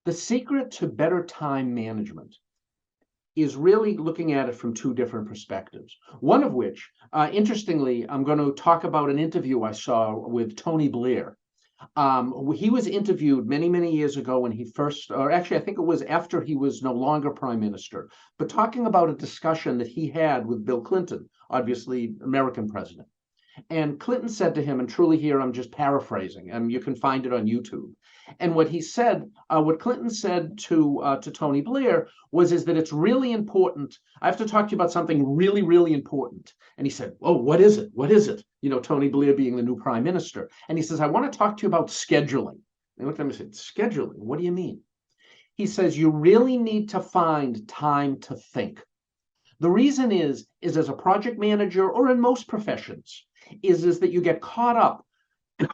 The secret to better time management is really looking at it from two different perspectives. One of which, interestingly, I'm going to talk about an interview I saw with Tony Blair. He was interviewed many, many years ago when he first, or actually, I think it was after he was no longer prime minister, but talking about a discussion that he had with Bill Clinton, obviously American president. And Clinton said to him, and truly here I'm just paraphrasing, and you can find it on YouTube. And what he said, what Clinton said to Tony Blair was, is that it's really important. I have to talk to you about something really, really important. And he said, "Oh, what is it? What is it?" You know, Tony Blair being the new prime minister. And he says, "I want to talk to you about scheduling." And I looked at him and said, "Scheduling? What do you mean?" He says, "You really need to find time to think." The reason is as a project manager or in most professions, is that you get caught up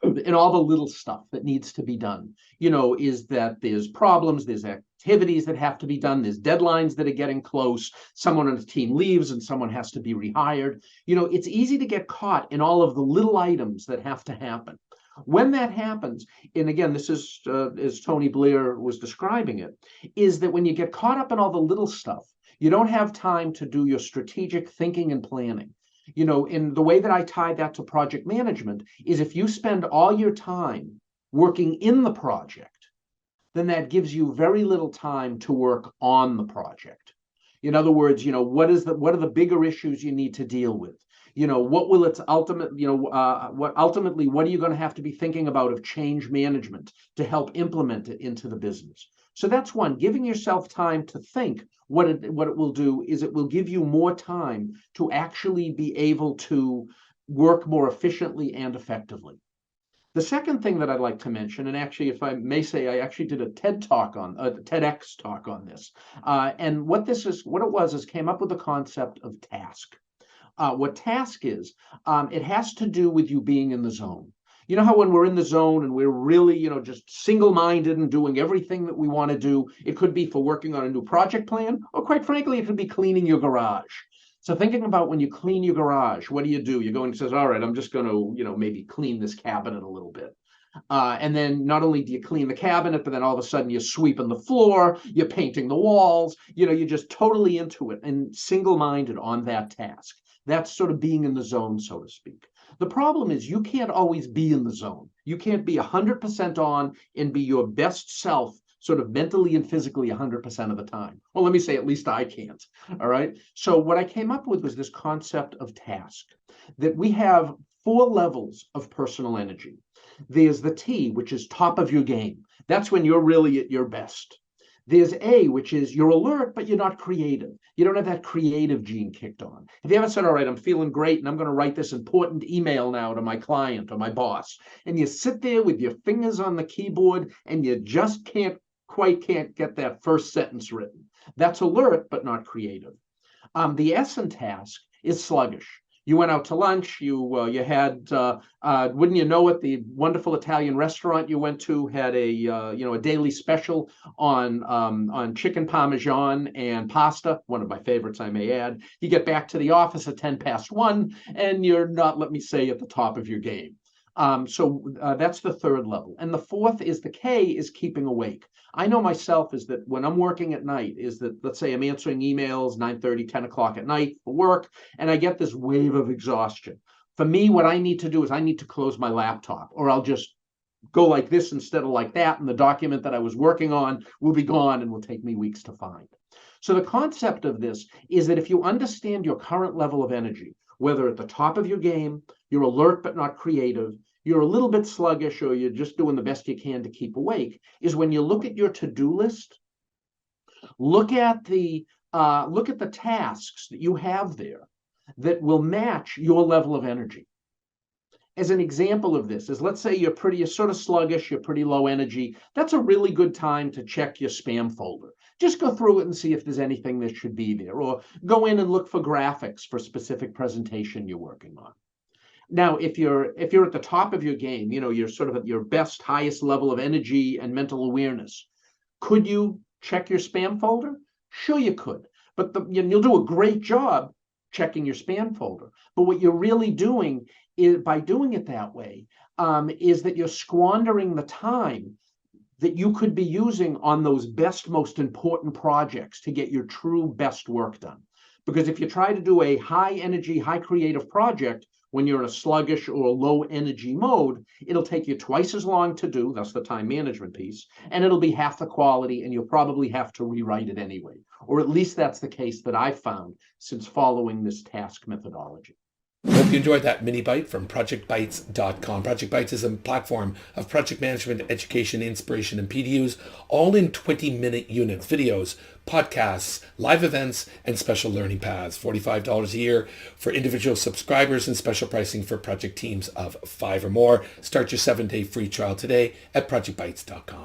in all the little stuff that needs to be done. You know, is that there's problems, there's activities that have to be done, there's deadlines that are getting close, someone on the team leaves and someone has to be rehired. You know, it's easy to get caught in all of the little items that have to happen. When that happens, and again, this is as Tony Blair was describing it, is that when you get caught up in all the little stuff, you don't have time to do your strategic thinking and planning. You know, in the way that I tie that to project management is if you spend all your time working in the project, then that gives you very little time to work on the project. In other words, you know, what are the bigger issues you need to deal with? You know, what will its ultimate, what are you going to have to be thinking about of change management to help implement it into the business? So that's one, giving yourself time to think. What it will do is it will give you more time to actually be able to work more efficiently and effectively. The second thing that I'd like to mention, and actually, if I may say, I actually did a TEDx talk on this. And what it was is came up with the concept of task. What task is, it has to do with you being in the zone. You know how when we're in the zone and we're really, you know, just single-minded and doing everything that we want to do, it could be for working on a new project plan, or quite frankly, it could be cleaning your garage. So thinking about when you clean your garage, what do? You go and says, all right, I'm just going to, you know, maybe clean this cabinet a little bit. And then not only do you clean the cabinet, but then all of a sudden you're sweeping the floor, you're painting the walls, you know, you're just totally into it and single-minded on that task. That's sort of being in the zone, so to speak. The problem is you can't always be in the zone. You can't be 100% on and be your best self sort of mentally and physically 100% of the time. Well, let me say, at least I can't. All right. So what I came up with was this concept of task, that we have 4 levels of personal energy. There's the T, which is top of your game. That's when you're really at your best. There's A, which is you're alert, but you're not creative. You don't have that creative gene kicked on. If you haven't said, all right, I'm feeling great, and I'm going to write this important email now to my client or my boss, and you sit there with your fingers on the keyboard, and you just can't get that first sentence written. That's alert, but not creative. The S in task is sluggish. You went out to lunch. You had wouldn't you know it, the wonderful Italian restaurant you went to had a daily special on chicken parmesan and pasta, one of my favorites, I may add. You get back to the office at 1:10, and you're not, let me say, at the top of your game. So that's the 3rd level. And the 4th is the K, is keeping awake. I know myself is that when I'm working at night, is that, let's say I'm answering emails 9:30, 10 o'clock at night for work, and I get this wave of exhaustion. For me, what I need to do is I need to close my laptop, or I'll just go like this instead of like that, and the document that I was working on will be gone and will take me weeks to find. So the concept of this is that if you understand your current level of energy, whether at the top of your game, you're alert but not creative, you're a little bit sluggish, or you're just doing the best you can to keep awake, is when you look at your to-do list, look at the tasks that you have there that will match your level of energy. As an example of this is, let's say you're sort of sluggish, you're pretty low energy. That's a really good time to check your spam folder. Just go through it and see if there's anything that should be there, or go in and look for graphics for specific presentation you're working on. Now, if you're at the top of your game, you know, you're sort of at your best, highest level of energy and mental awareness, could you check your spam folder? Sure, you could, but you'll do a great job checking your spam folder. But what you're really doing is, by doing it that way, is that you're squandering the time that you could be using on those best, most important projects to get your true best work done. Because if you try to do a high energy, high creative project when you're in a sluggish or low energy mode, it'll take you twice as long to do, that's the time management piece, and it'll be half the quality, and you'll probably have to rewrite it anyway. Or at least that's the case that I've found since following this task methodology. Hope you enjoyed that mini bite from ProjectBites.com. Project Bites is a platform of project management, education, inspiration, and PDUs, all in 20-minute units, videos, podcasts, live events, and special learning paths. $45 a year for individual subscribers and special pricing for project teams of 5 or more. Start your 7-day free trial today at ProjectBites.com.